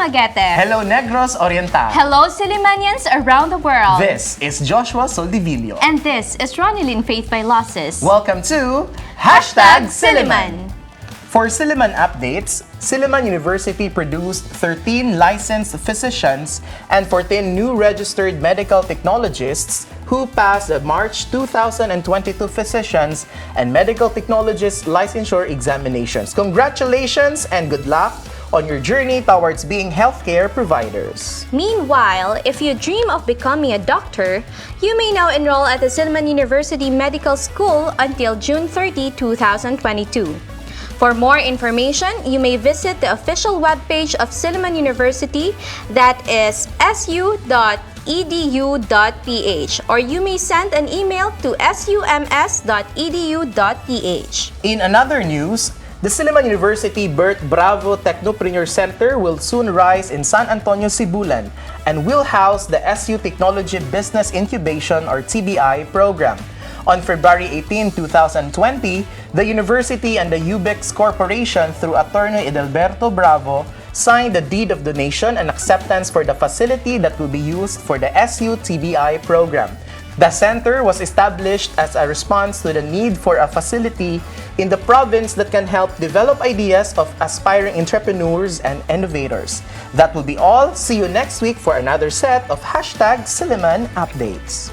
Dumaguete. Hello, Negros Oriental. Hello, Sillimanians around the world. This is Joshua Soldivillo. And this is Ronelyn Vailoces. Welcome to Silliman. For Silliman Updates, Silliman University produced 13 licensed physicians and 14 new registered medical technologists who passed the March 2022 Physicians and Medical Technologists Licensure Examinations. Congratulations and good luck on your journey towards being healthcare providers. Meanwhile, if you dream of becoming a doctor, you may now enroll at the Silliman University Medical School until June 30, 2022. For more information, you may visit the official webpage of Silliman University, that is su.edu.ph, or you may send an email to sums.edu.ph. In another news, the Silliman University Bert Bravo Technopreneur Center will soon rise in San Antonio, Sibulan, and will house the SU Technology Business Incubation or TBI program. On February 18, 2020, the university and the UBEX Corporation, through attorney Edelberto Bravo, signed the deed of donation and acceptance for the facility that will be used for the SU TBI program. The center was established as a response to the need for a facility in the province that can help develop ideas of aspiring entrepreneurs and innovators. That will be all. See you next week for another set of Silliman Updates.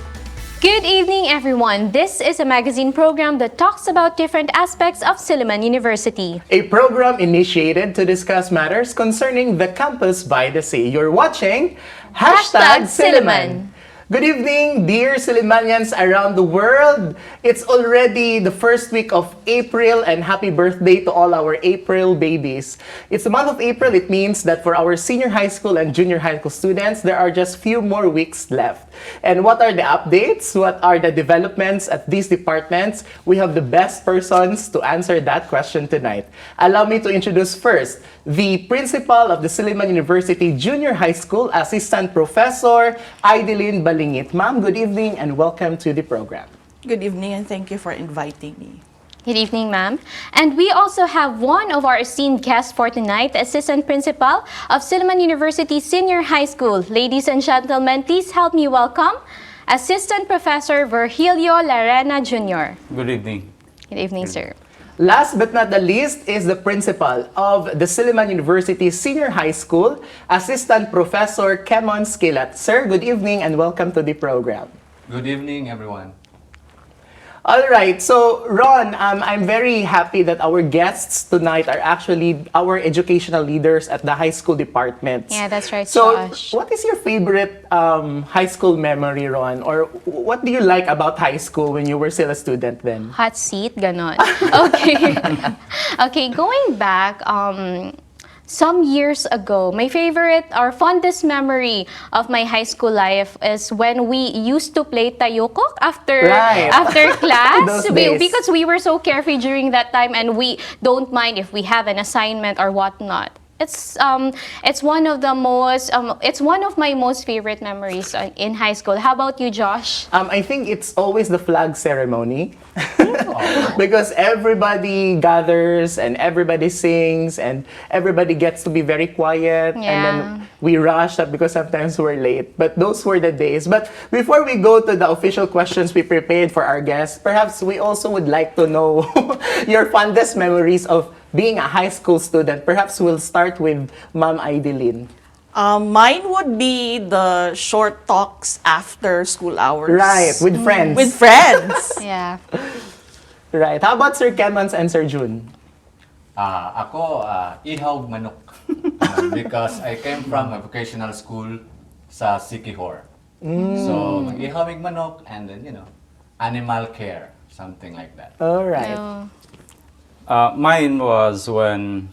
Good evening, everyone. This is a magazine program that talks about different aspects of Silliman University. A program initiated to discuss matters concerning the campus by the sea. You're watching Silliman. Good evening, dear Sillimanians around the world. It's already the first week of April, and happy birthday to all our April babies. It's the month of April. It means that for our senior high school and junior high school students, there are just few more weeks left. And what are the updates? What are the developments at these departments? We have the best persons to answer that question tonight. Allow me to introduce first the principal of the Silliman University Junior High School, Assistant Professor Aidelyn A. Ma'am, good evening and welcome to the program. Good evening and thank you for inviting me. Good evening, ma'am. And we also have one of our esteemed guests for tonight, the Assistant Principal of Silliman University Senior High School. Ladies and gentlemen, please help me welcome Assistant Professor Virgilio Larena Jr. Good evening. Good evening, sir. Last but not the least is the principal of the Silliman University Senior High School, Assistant Professor Kemmons Kilat. Sir, good evening and welcome to the program. Good evening, everyone. All right, so Ron, I'm very happy that our guests tonight are actually our educational leaders at the high school departments. Yeah, that's right, So, Josh. what is your favorite high school memory, Ron? Or what do you like about high school when you were still a student then? Hot seat, ganon. Okay. Okay, going back, some years ago, my favorite or fondest memory of my high school life is when we used to play tayokok after class. Those days. Because we were so carefree during that time, and we don't mind if we have an assignment or whatnot. It's one of my most favorite memories in high school. How about you, Josh? I think it's always the flag ceremony. Because everybody gathers and everybody sings and everybody gets to be very quiet. Yeah. And then we rush up because sometimes we're late. But those were the days. But before we go to the official questions we prepared for our guests, perhaps we also would like to know your fondest memories of being a high school student. Perhaps we'll start with Ma'am Aidelyn. Mine would be the short talks after school hours. Right, with friends. With friends. Yeah. Right. How about Sir Kemmons and Sir June? Ako, ihawg manok. Because I came from a vocational school sa Sikihor. So, mag-ihawig manok and then, animal care, something like that. All right. No. Mine was and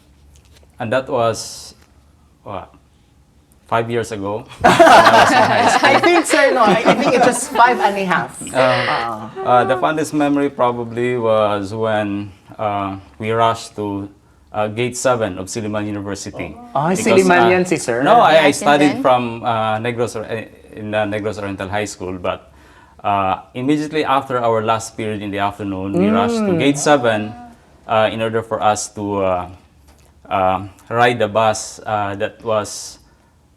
that was, 5 years ago. When I was in high school. I think, sir, no. I think it's just 5.5. The fondest memory probably was when we rushed to Gate 7 of Silliman University. Ay, Silliman yan si sir. No, I Yes, and studied then? from in the Negros Oriental High School, but immediately after our last period in the afternoon, we rushed to Gate 7 in order for us to ride the bus that was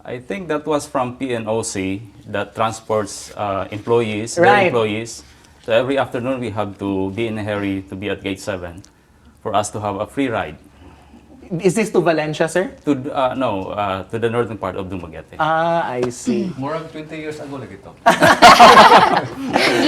I think that was from PNOC that transports employees, Right. their employees. So every afternoon we have to be in a hurry to be at gate 7 for us to have a free ride Is this to Valencia, sir? to to the northern part of Dumaguete. Ah, I see. Murag 20 years ago lagi to.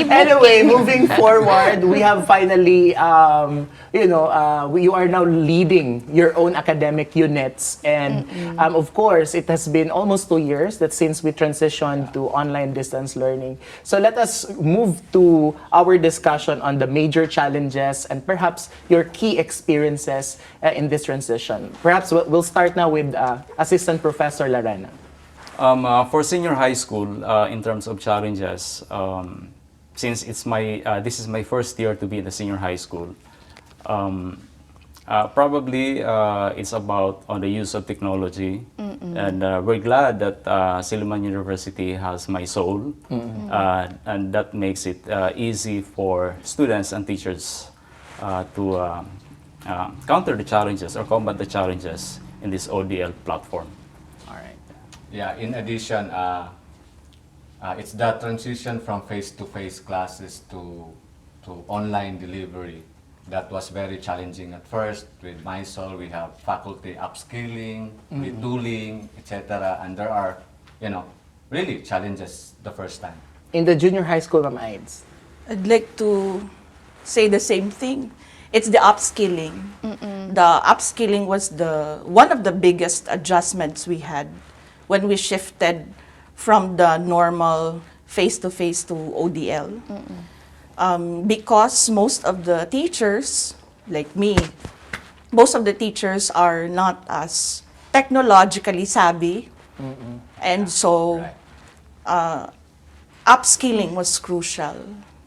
Anyway, moving forward, we have finally, you are now leading your own academic units. And of course, it has been almost 2 years that since we transitioned to online distance learning. So let us move to our discussion on the major challenges and perhaps your key experiences in this transition. Perhaps we'll start now with Assistant Professor Larena. For senior high school, in terms of challenges, since this is my first year to be in the senior high school, probably it's about on the use of technology, and we're glad that Silliman University has my soul, and that makes it easy for students and teachers to counter the challenges or combat the challenges in this ODL platform. All right. Yeah, in addition, it's that transition from face-to-face classes to online delivery that was very challenging at first. With MySol, we have faculty upskilling, retooling, etc. And there are, really challenges the first time. In the junior high school, Ma'am Aids. I'd like to say the same thing. It's the upskilling. The upskilling was one of the biggest adjustments we had when we shifted from the normal face-to-face to ODL. Because most of the teachers, like me, most of the teachers are not as technologically savvy. And so upskilling was crucial.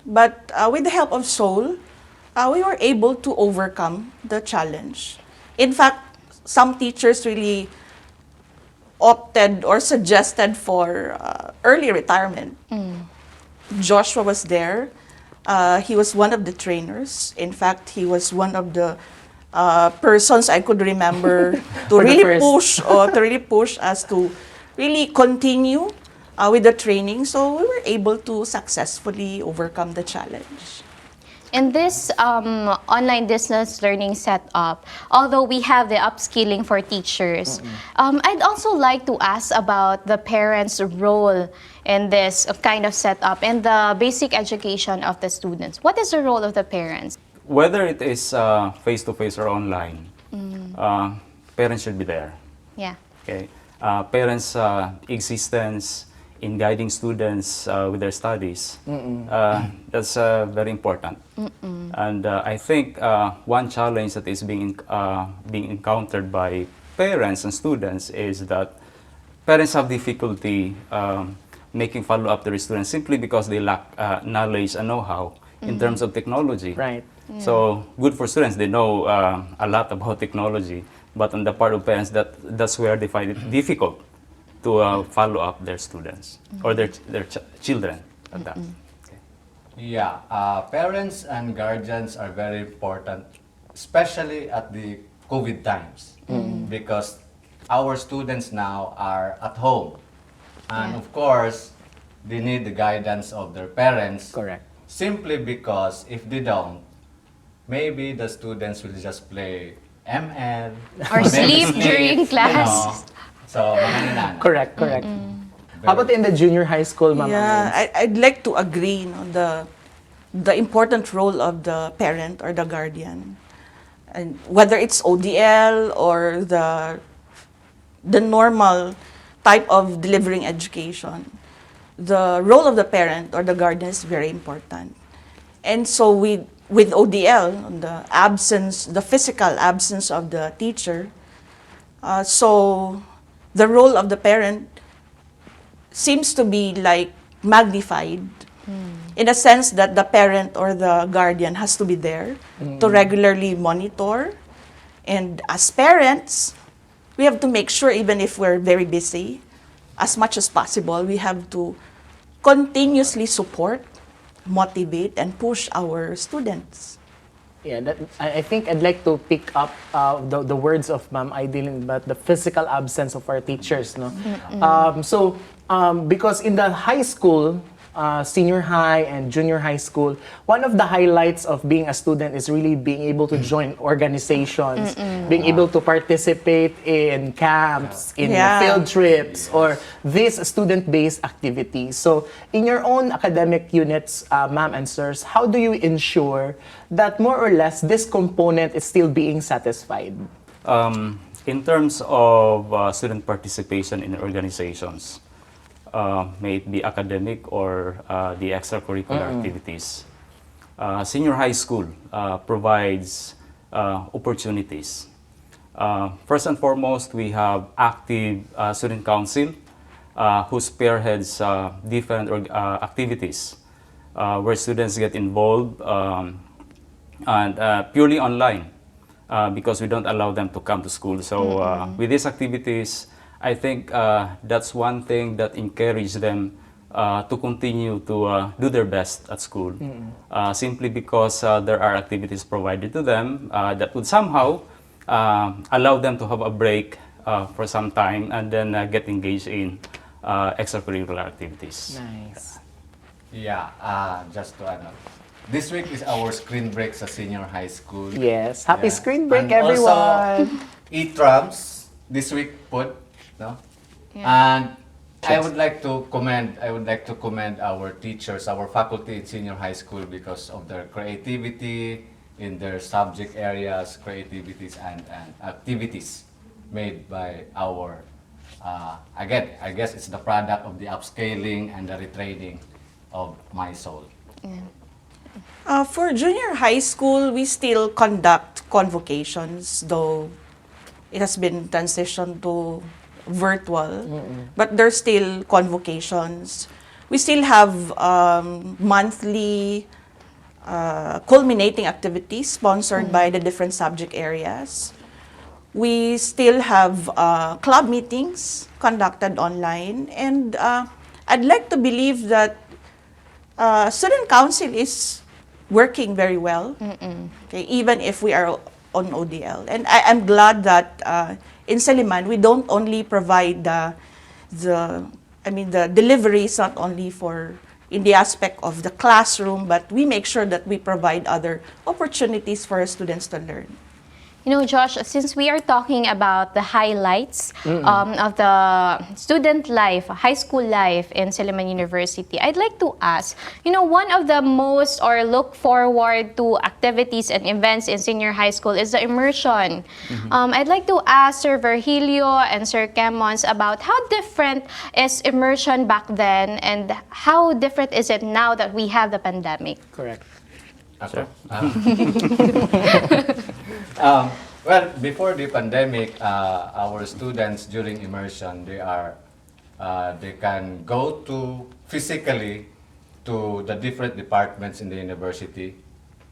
But with the help of Soul, we were able to overcome the challenge. In fact, some teachers really opted or suggested for early retirement. Joshua was there. He was one of the trainers. In fact, he was one of the persons I could remember to really push us to really continue with the training. So we were able to successfully overcome the challenge. In this online distance learning setup, although we have the upskilling for teachers, I'd also like to ask about the parents' role in this kind of setup and the basic education of the students. What is the role of the parents? Whether it is face-to-face or online, parents should be there. Yeah. Okay. Parents' existence in guiding students with their studies, that's very important. And I think one challenge that is being encountered by parents and students is that parents have difficulty making follow-up to their students simply because they lack knowledge and know-how in terms of technology. Right. Yeah. So good for students, they know a lot about technology, but on the part of parents, that's where they find it difficult to follow up their students or their children at that. Okay. Yeah, parents and guardians are very important, especially at the COVID times, because our students now are at home. And of course, they need the guidance of their parents. Correct. Simply because if they don't, maybe the students will just play ML. Or maybe sleep during class. So, mga Correct. How about in the junior high school, Ma'am Aids? Yeah, I'd like to agree on the important role of the parent or the guardian. And whether it's ODL or the normal type of delivering education, the role of the parent or the guardian is very important. And so with ODL, the physical absence of the teacher, so the role of the parent seems to be like magnified in a sense that the parent or the guardian has to be there to regularly monitor. And as parents, we have to make sure, even if we're very busy, as much as possible, we have to continuously support, motivate, and push our students. Yeah, I think I'd like to pick up the words of Ma'am Aidelyn about the physical absence of our teachers, no? Because in the high school, senior high and junior high school, one of the highlights of being a student is really being able to join organizations, being able to participate in camps, in Yeah. field trips, or these student-based activities. So, in your own academic units, ma'am and sirs, how do you ensure that more or less this component is still being satisfied? In terms of student participation in organizations, may it be academic or the extracurricular activities, senior high school provides opportunities. First and foremost, we have active student council who spearheads different activities where students get involved and purely online because we don't allow them to come to school. So with these activities, I think that's one thing that encourages them to continue to do their best at school, simply because there are activities provided to them that would somehow allow them to have a break for some time and then get engaged in extracurricular activities. Nice. Yeah, just to add on. This week is our screen break sa senior high school. Yes. Happy Yeah. screen break, And also, everyone! E-trams this week put, no? And I would like to commend our teachers, our faculty in senior high school because of their creativity in their subject areas, creativities and activities made by our again, I guess it's the product of the upscaling and the retraining of my soul. For junior high school, we still conduct convocations, though it has been transitioned to virtual, but there's still convocations. We still have monthly culminating activities sponsored by the different subject areas. We still have club meetings conducted online, and I'd like to believe that student council is working very well, okay, even if we are on ODL. And I'm glad that in Silliman, we don't only provide the deliveries not only for in the aspect of the classroom, but we make sure that we provide other opportunities for students to learn. You know, Josh, since we are talking about the highlights of the student life, high school life in Silliman University, I'd like to ask, you know, one of the most or look forward to activities and events in senior high school is the immersion. I'd like to ask Sir Virgilio and Sir Kemmons about how different is immersion back then and how different is it now that we have the pandemic? Correct. Ako? Well, before the pandemic, our students during immersion, they can go to physically to the different departments in the university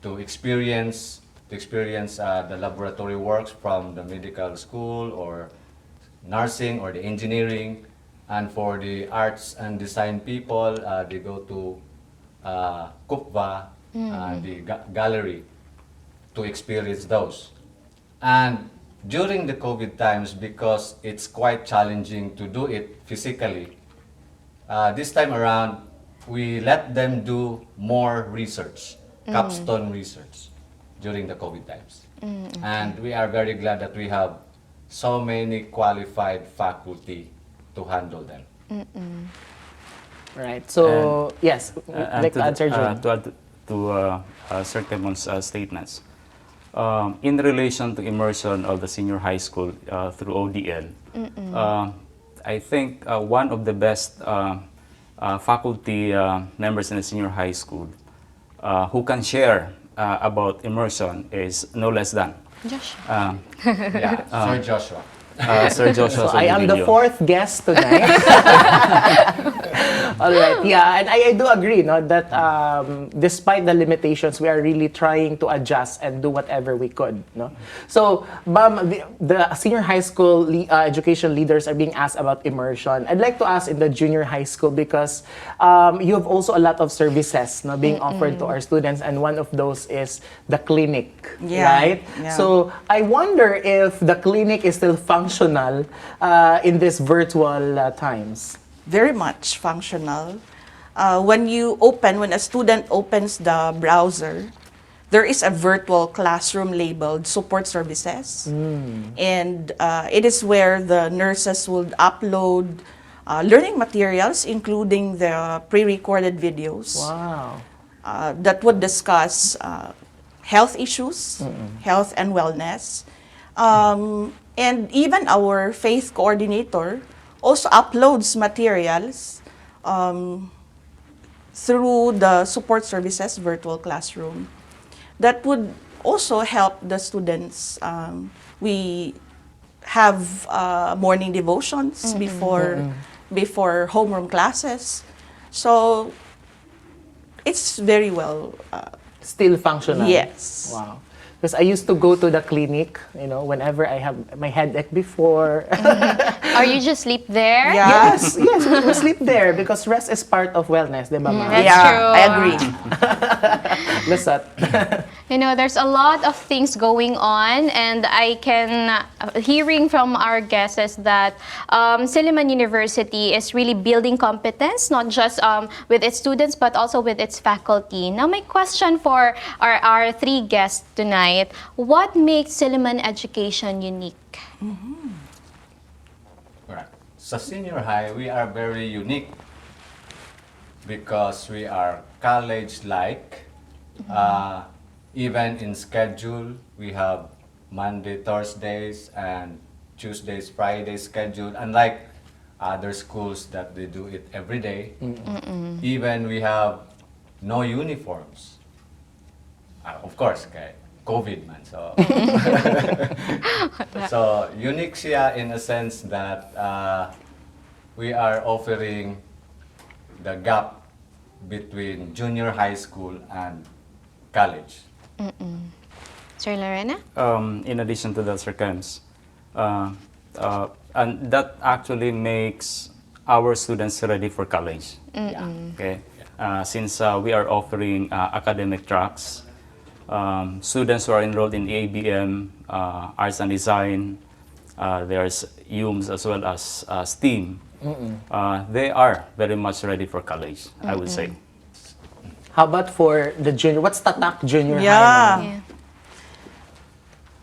to experience the laboratory works from the medical school or nursing or the engineering, and for the arts and design people, they go to Kupva, the gallery, to experience those. And during the COVID times, because it's quite challenging to do it physically, this time around, we let them do more research, capstone research, during the COVID times. And we are very glad that we have so many qualified faculty to handle them. Right. So, yes, And like to, answer John. to add to Sir Kemmon's statements, in relation to immersion of the senior high school through ODL, I think one of the best faculty members in the senior high school who can share about immersion is no less than Josh. Yeah, Sir Joshua. Sir Joshua So I am the Soldivillo. fourth guest tonight. All right, yeah, and I do agree, no, that despite the limitations, we are really trying to adjust and do whatever we could, no. So, Ma'am, the senior high school education leaders are being asked about immersion. I'd like to ask in the junior high school because you have also a lot of services, no, being offered to our students, and one of those is the clinic, Yeah, right? yeah. So I wonder if the clinic is still functional in these virtual times. Very much functional. When a student opens the browser, there is a virtual classroom labeled support services. And it is where the nurses would upload learning materials, including the pre-recorded videos Wow. that would discuss health issues, health and wellness. And even our faith coordinator also uploads materials through the support services virtual classroom that would also help the students. We have morning devotions before homeroom classes. So it's very well. Still functional. Yes. Wow. Because I used to go to the clinic, whenever I have my headache before. Or you just sleep there? Yeah. Yes, we sleep there because rest is part of wellness, di ba, ma'am? That's yeah, true. I agree. Lasat. There's a lot of things going on, and I can, hearing from our guests that Silliman University is really building competence, not just with its students, but also with its faculty. Now, my question for our three guests tonight, what makes Silliman education unique? Right. Sa senior high, we are very unique because we are college-like. Even in schedule, we have Monday, Thursdays, and Tuesdays, Fridays scheduled. Unlike other schools that they do it every day. Even we have no uniforms. Of course, kay COVID man. So, so unique siya in a sense that we are offering the gap between junior high school and college. Sir Larena? In addition to that, Sir Kems, and that actually makes our students ready for college. Okay, since we are offering academic tracks, students who are enrolled in ABM, Arts and Design, there's UMS as well as STEAM. They are very much ready for college, I would say. How about for the junior? What's Tatak Junior High? Yeah. ma'am?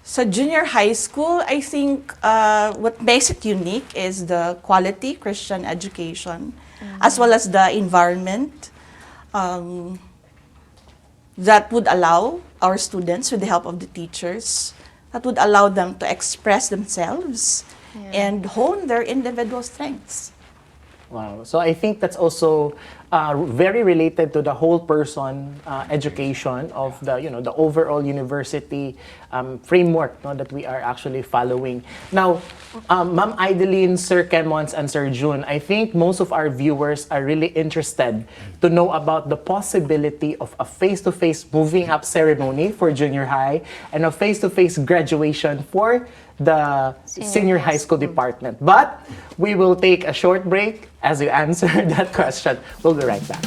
So junior high school, I think what makes it unique is the quality Christian education, as well as the environment that would allow our students, with the help of the teachers, that would allow them to express themselves and hone their individual strengths. Wow. So I think that's also very related to the whole person education of the overall university framework, no, that we are actually following. Now, Ma'am Aidelyn, Sir Kemmons, and Sir June, I think most of our viewers are really interested to know about the possibility of a face-to-face moving up ceremony for junior high and a face-to-face graduation for the senior high school department. But we will take a short break as you answer that question. We'll be right back.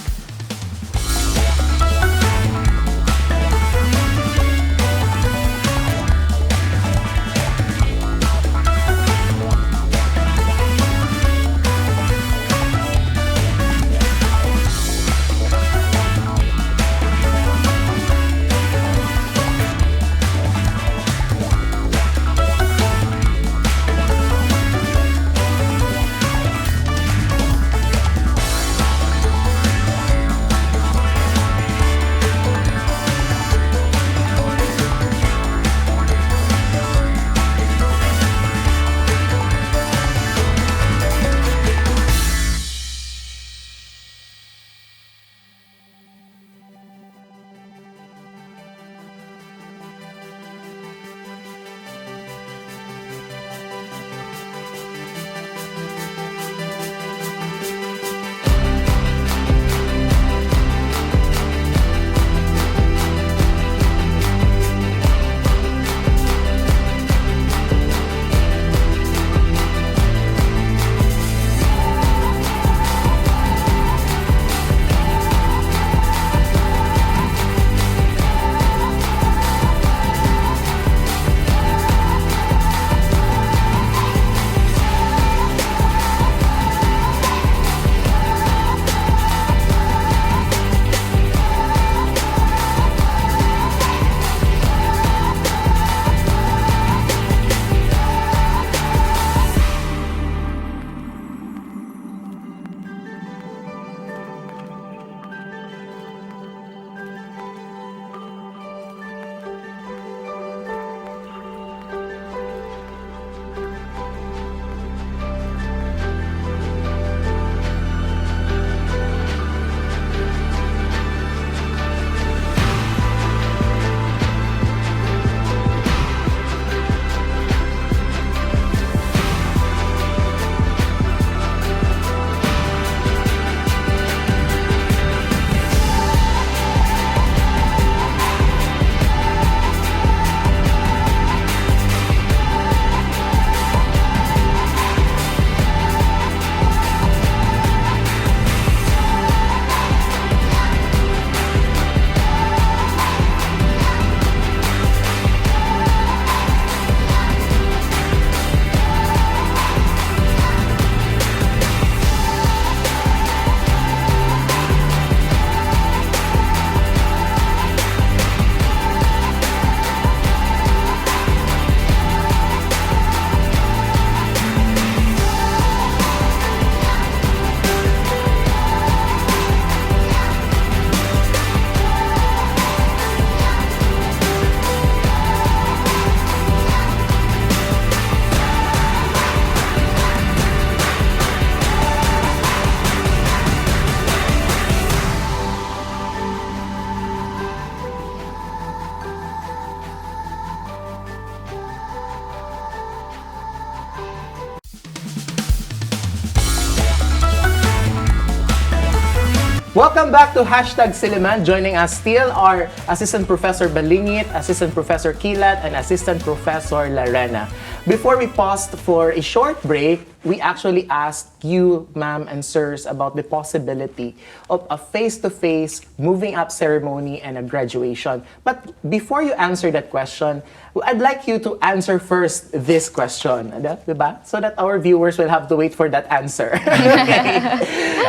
Welcome back to Hashtag Silliman. Joining us still are Assistant Professor Balingit, Assistant Professor Kilat, and Assistant Professor Larena. Before we paused for a short break, we actually asked you, ma'am and sirs, about the possibility of a face-to-face moving up ceremony and a graduation. But before you answer that question, I'd like you to answer first this question, diba? So that our viewers will have to wait for that answer. Okay.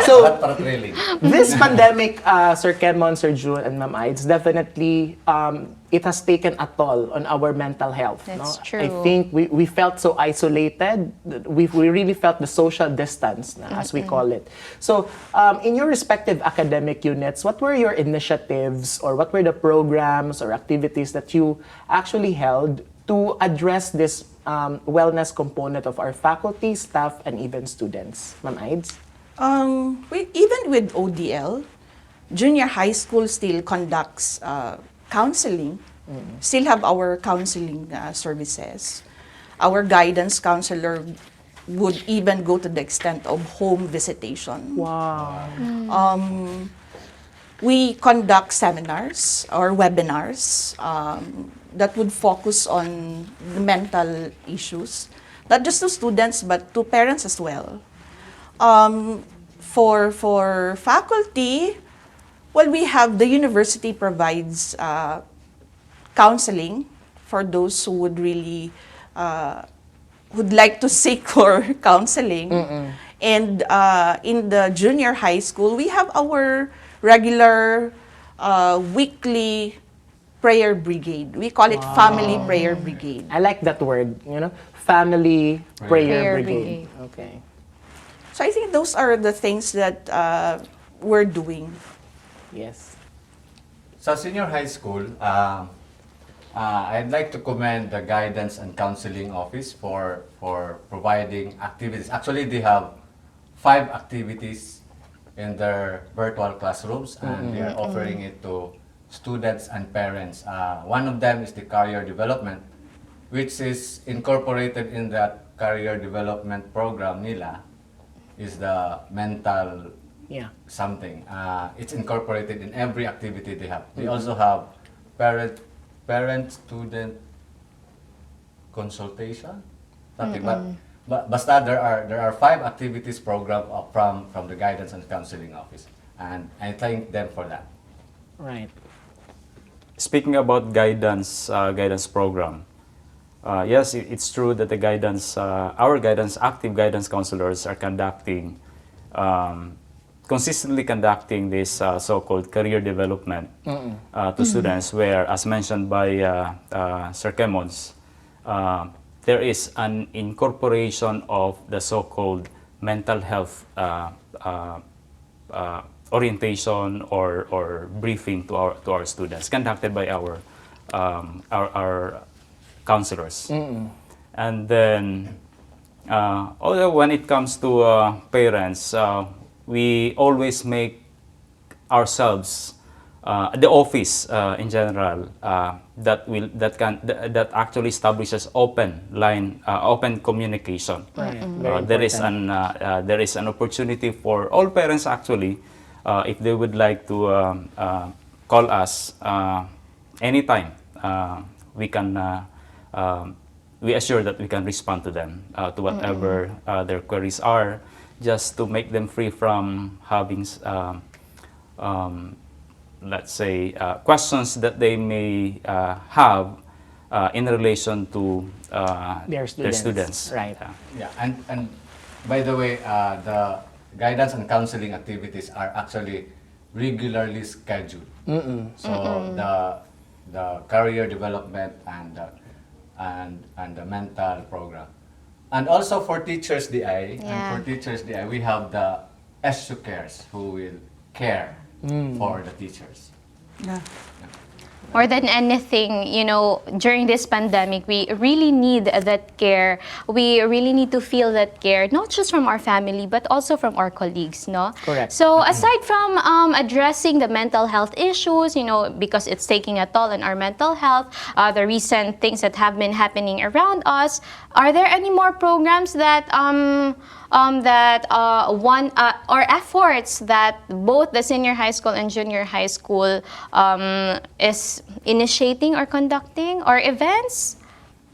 So, But really, this pandemic, Sir Kemmons, Sir June, and Ma'am Aids, definitely it has taken a toll on our mental health. That's no? true. I think we felt so isolated. We really felt the social distance, as we call it. So, in your respective academic units, what were your initiatives or what were the programs or activities that you actually held to address this wellness component of our faculty, staff, and even students? Ma'am Aids? Even with ODL, junior high school still conducts counseling, still have our counseling services. Our guidance counselor would even go to the extent of home visitation. Wow. We conduct seminars or webinars that would focus on the mental issues, not just to students but to parents as well. For faculty, well, we have the university provides counseling for those who would really would like to seek for counseling. And in the junior high school, we have our regular weekly prayer brigade. We call it family prayer brigade. I like that word, family prayer Prayer brigade. brigade. Okay. So I think those are the things that we're doing. Yes. sa senior high school, I'd like to commend the guidance and counseling office for providing activities. Actually, they have 5 activities in their virtual classrooms, and they are offering it to students and parents. One of them is the career development, which is incorporated in that career development program nila, is the mental something. It's incorporated in every activity they have. They also have parent-student consultation, something. But basta there are 5 activities program from the guidance and counseling office, and I thank them for that. Right. Speaking about guidance program, yes, it's true that the our active guidance counselors are consistently conducting this so-called career development to students, where, as mentioned by Sir Kemmons, there is an incorporation of the so-called mental health orientation or briefing to our students, conducted by our counselors. And then, although when it comes to parents, we always make ourselves the office in general that actually establishes open communication. Right. There is an opportunity for all parents actually, if they would like to call us anytime. We assure that we can respond to them to whatever their queries are, just to make them free from having let's say questions that they may have in relation to Their students. Right. Yeah, and by the way, the guidance and counseling activities are actually regularly scheduled. So the career development and the mental program, and also for Teachers DI, we have the SU cares who will care for the teachers. Yeah. More than anything, during this pandemic, we really need that care. We really need to feel that care, not just from our family, but also from our colleagues, no? Correct. So aside from addressing the mental health issues, because it's taking a toll on our mental health, the recent things that have been happening around us, are there any more programs that or efforts that both the senior high school and junior high school is initiating or conducting, or events?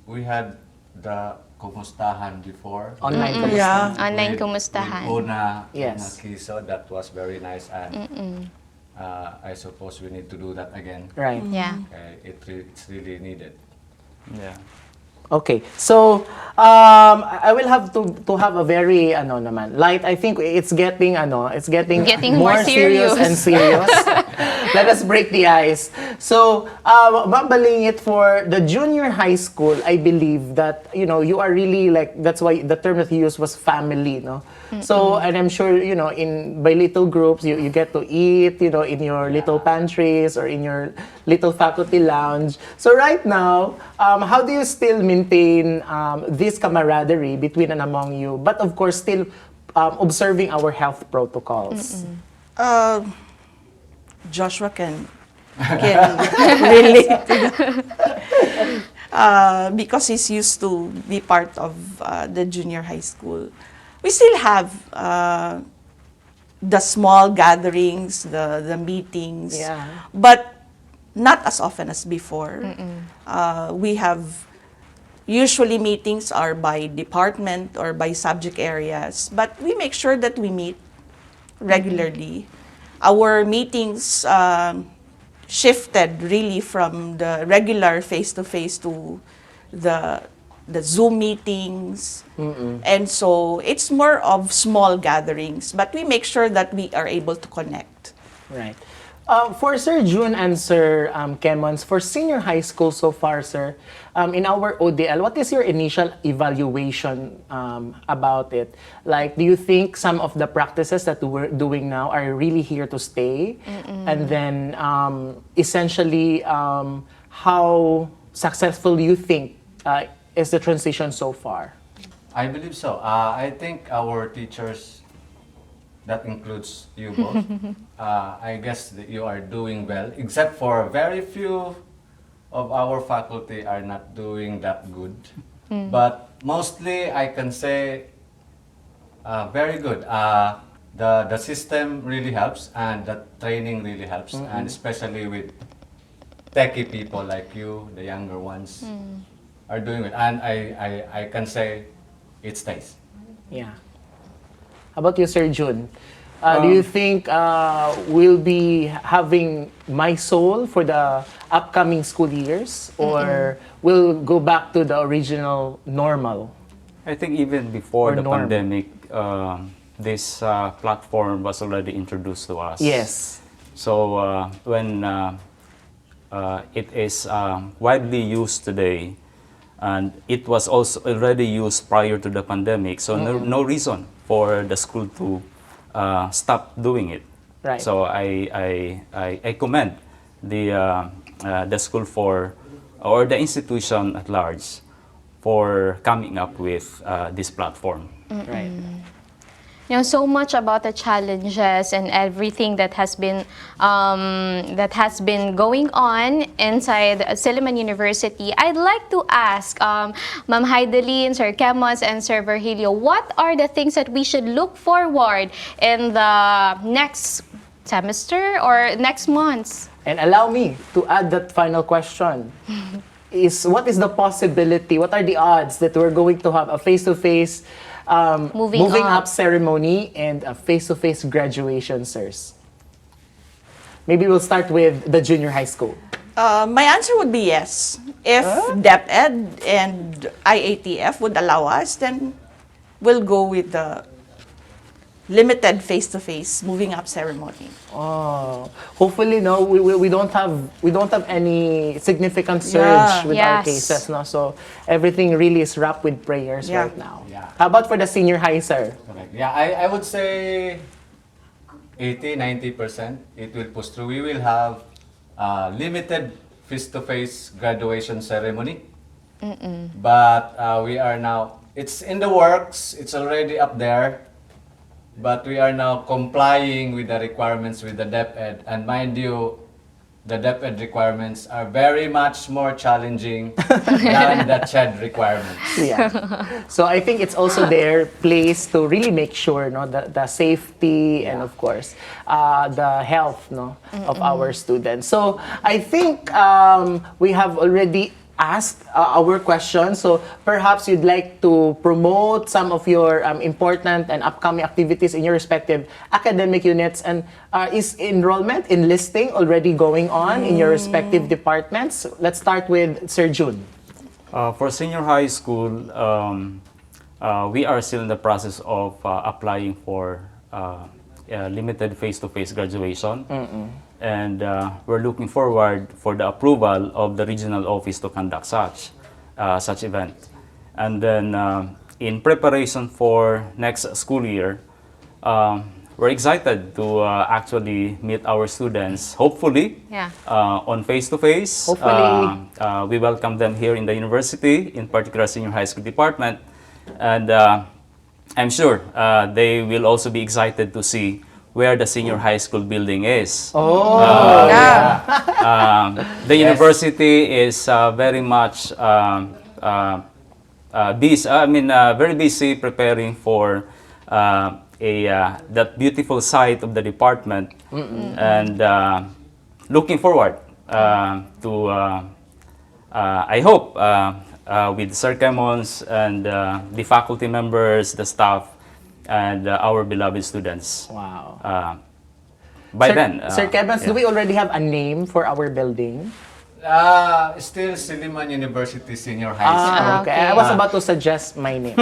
We had the kumustahan before. Online Yeah. kamusta? Online With kumustahan. Una Yes. Kiso, that was very nice, and I suppose we need to do that again. Right. Yeah. It's really needed. Yeah. Okay, so I will have to have a very light. I think it's getting Getting more serious and serious. Let us break the ice. So, Ma'am Balingit, for the junior high school, I believe that you are really that's why the term that you used was family, no? So, and I'm sure by little groups you get to eat, in your little pantries or in your little faculty lounge. So right now, how do you still maintain this camaraderie between and among you, but of course still observing our health protocols? Joshua can relate to that. Because he's used to be part of the junior high school. We still have the small gatherings, the meetings, Yeah. but not as often as before. We have usually meetings are by department or by subject areas, but we make sure that we meet regularly. Our meetings shifted really from the regular face-to-face to the Zoom meetings. And so it's more of small gatherings, but we make sure that we are able to connect. Right. For Sir June and Sir Kemmons, for senior high school so far, sir, in our ODL, what is your initial evaluation about it? Like, do you think some of the practices that we're doing now are really here to stay? And then, essentially, how successful do you think is the transition so far? I believe so. I think our teachers, that includes you both, I guess that you are doing well, except for very few of our faculty are not doing that good. But mostly I can say very good. The system really helps, and the training really helps, and especially with techie people like you, the younger ones, are doing it. And I can say it stays. Yeah. How about you, Sir June? Do you think we'll be having my soul for the upcoming school years, or we'll go back to the original normal? I think even before Or the norm. pandemic, this platform was already introduced to us. Yes. So when it is widely used today, and it was also already used prior to the pandemic, so no reason for the school to stop doing it. Right. So I commend the school or the institution at large for coming up with this platform. Right. So much about the challenges and everything that has been going on inside Silliman University. I'd like to ask Ma'am Aidelyn, Sir Kemmons, and Sir Virgilio, what are the things that we should look forward in the next semester or next months? And allow me to add that final question. What is the possibility, what are the odds that we're going to have a face-to-face moving up ceremony and a face-to-face graduation, sirs? Maybe we'll start with the junior high school. My answer would be yes. If DepEd and IATF would allow us, then we'll go with the limited face-to-face moving up ceremony. Oh, hopefully, no, we don't have any significant surge with our Yes. cases, no. So everything really is wrapped with prayers Yeah. right now. Yeah. How about for the senior high, sir? Correct. Yeah, I would say 80-90% it will push through. We will have limited face-to-face graduation ceremony. But we are now, it's in the works, it's already up there, but we are now complying with the requirements with the DepEd. And mind you, the DepEd requirements are very much more challenging than the CHED requirements. Yeah. So I think it's also their place to really make sure, no, the safety and of course the health, no, of our students. So I think we have already asked our questions. So perhaps you'd like to promote some of your important and upcoming activities in your respective academic units. And is enrollment, enlisting already going on in your respective departments? Let's start with Sir June. For senior high school, we are still in the process of applying for limited face-to-face graduation. And we're looking forward for the approval of the regional office to conduct such event. And then in preparation for next school year, we're excited to actually meet our students, hopefully, on face-to-face. Hopefully. We welcome them here in the university, in particular senior high school department. And I'm sure they will also be excited to see where the senior high school building is. The university is very much busy. Very busy preparing for that beautiful site of the department, and looking forward to. I hope with Sir Kemmons and the faculty members, the staff, and our beloved students. Wow. By Sir, then, Sir Kemmons, do we already have a name for our building? Still Silliman University Senior High School. Okay. I was about to suggest my name.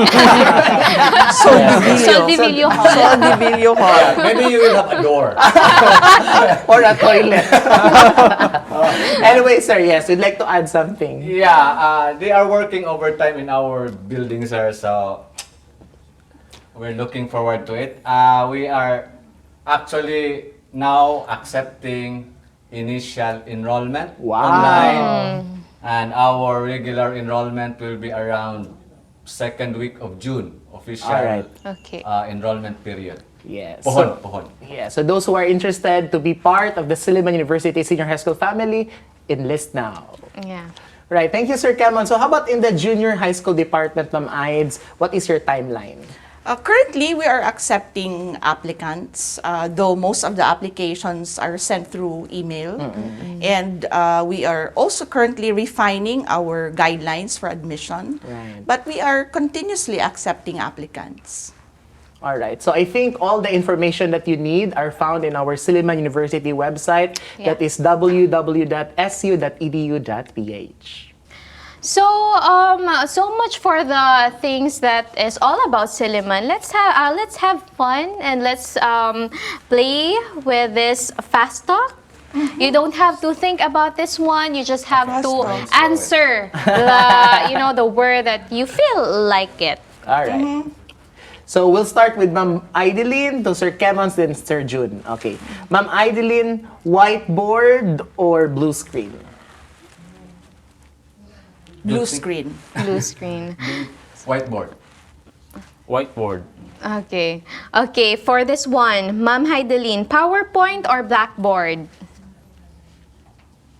Soldivillo Hall. Soldivillo Hall. Maybe you will have a door. Or a toilet. Anyway, sir, yes, we'd like to add something. Yeah, they are working overtime in our building, sir. So we're looking forward to it. We are actually now accepting initial enrollment online, and our regular enrollment will be around second week of June, official Okay. enrollment period. Yes. Pohon. Yeah, so those who are interested to be part of the Silliman University Senior High School family, enlist now. Yeah. Right, thank you, Sir Kemmons. So how about in the junior high school department, Ma'am Aids, what is your timeline? Currently, we are accepting applicants, though most of the applications are sent through email. And we are also currently refining our guidelines for admission. Right. But we are continuously accepting applicants. All right, so I think all the information that you need are found in our Silliman University website. That is www.su.edu.ph. So, so much for the things that is all about Silliman. Let's have fun and let's play with this fast talk. You don't have to think about this one. You just have to answer the word that you feel like it. All right. So we'll start with Ma'am Aidelyn, to Sir Kemmons, then Sir June. Okay. Ma'am Aidelyn, whiteboard or blue screen? Blue screen. Blue screen. Whiteboard. whiteboard. Okay. Okay, for this one, Ma'am Aidelyn, PowerPoint or Blackboard?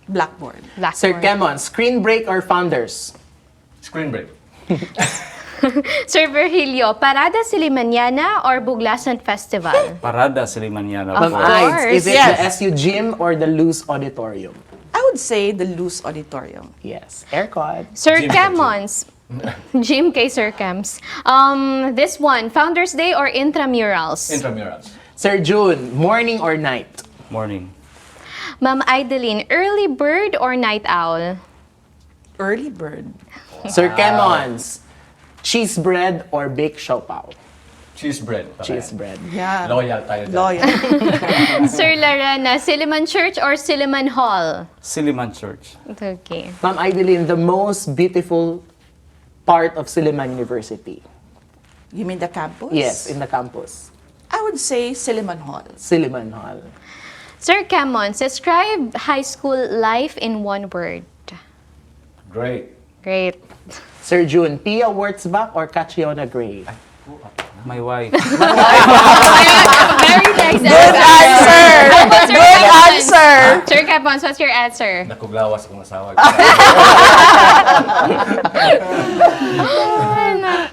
Blackboard. Blackboard. Sir Kemmons, screen break or founders? Screen break. Sir Virgilio, Parada Silimaniana or Buglasan Festival? Parada Sillimaniana. Of Ma'am course. Aids, is it Yes. the SU gym or the loose auditorium? I would say the loose auditorium. Yes. Aircon. Sir Jim Kemmons. Jim kay Sir Kems. This one, Founders Day or Intramurals? Intramurals. Sir June, morning or night? Morning. Ma'am Aidelyn, early bird or night owl? Early bird. Sir Kemmons, cheese bread or baked siopaw? Cheese bread. Cheese bread. Yeah. Loyal tayo dyan. Loyal. Sir Larena, Silliman Church or Silliman Hall? Silliman Church. Okay. Ma'am Aidelyn, the most beautiful part of Silliman University? You mean the campus? Yes, in the campus. I would say Silliman Hall. Silliman Hall. Sir Kemmons, describe high school life in one word. Great. Great. Sir June, Pia Wurtzbach or Catriona Gray? My wife. Very nice Good answer! Good answer! Sir Kemmons, what's your answer? Nakuglawas akong asawa.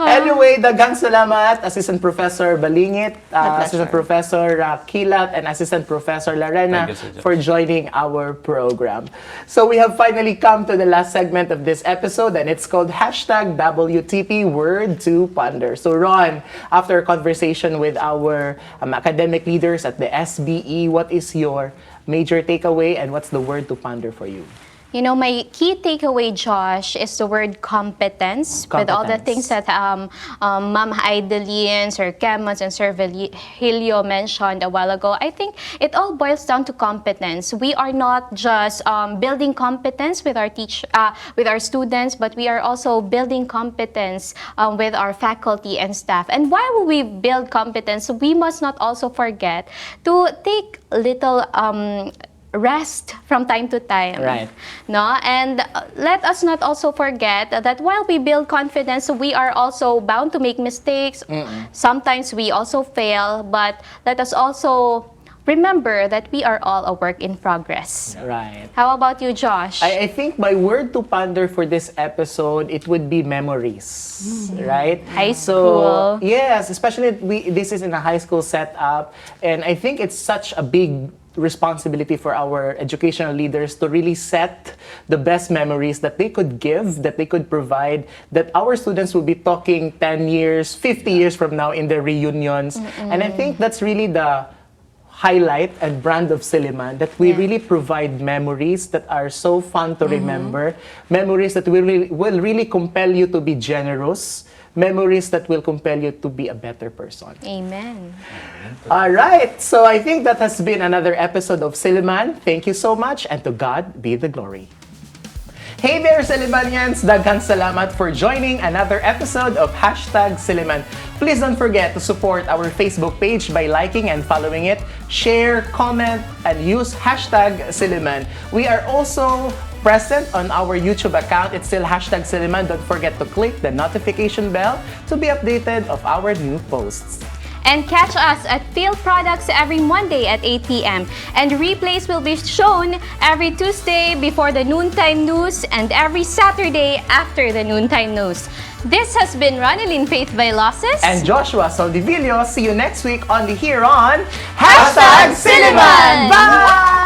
Anyway, daghang salamat, Assistant Professor Balingit, Assistant Professor Kilat, and Assistant Professor Larena Thank you, Sir John. for joining our program. So we have finally come to the last segment of this episode, and it's called #WTP Word to Ponder. So Ron, after a conversation with our academic leaders at the SBE, what is your major takeaway and what's the word to ponder for you? You know, my key takeaway, Josh, is the word competence. With all the things that Ma'am Aidelyn, Sir Kemmons, and Sir Virgilio mentioned a while ago, I think it all boils down to competence. We are not just building competence with our with our students, but we are also building competence with our faculty and staff. And while we build competence, we must not also forget to take little rest from time to time. Right. No? And let us not also forget that while we build confidence, we are also bound to make mistakes. Sometimes we also fail, but let us also remember that we are all a work in progress. Right. How about you, Josh? I think my word to ponder for this episode, it would be memories, right? High school. So, yes, especially this is in a high school setup, and I think it's such a big responsibility for our educational leaders to really set the best memories that they could give, that they could provide, that our students will be talking 10 years, 50 years from now in their reunions. And I think that's really the highlight and brand of Silliman, that we really provide memories that are so fun to remember, memories that will really compel you to be generous, memories that will compel you to be a better person. Amen. All right, so I think that has been another episode of Silliman. Thank you so much, and to God be the glory. Hey there, Sillimanians! Daghang salamat for joining another episode of #Silliman. Please don't forget to support our Facebook page by liking and following it, share, comment, and use #Silliman. We are also present on our YouTube account. It's still #Silliman. Don't forget to click the notification bell to be updated of our new posts. And catch us at Field Products every Monday at 8 p.m. And replays will be shown every Tuesday before the noontime news and every Saturday after the noontime news. This has been Ronelyn Vailoces And Joshua Soldivillo. See you next week only here on #Silliman. Bye!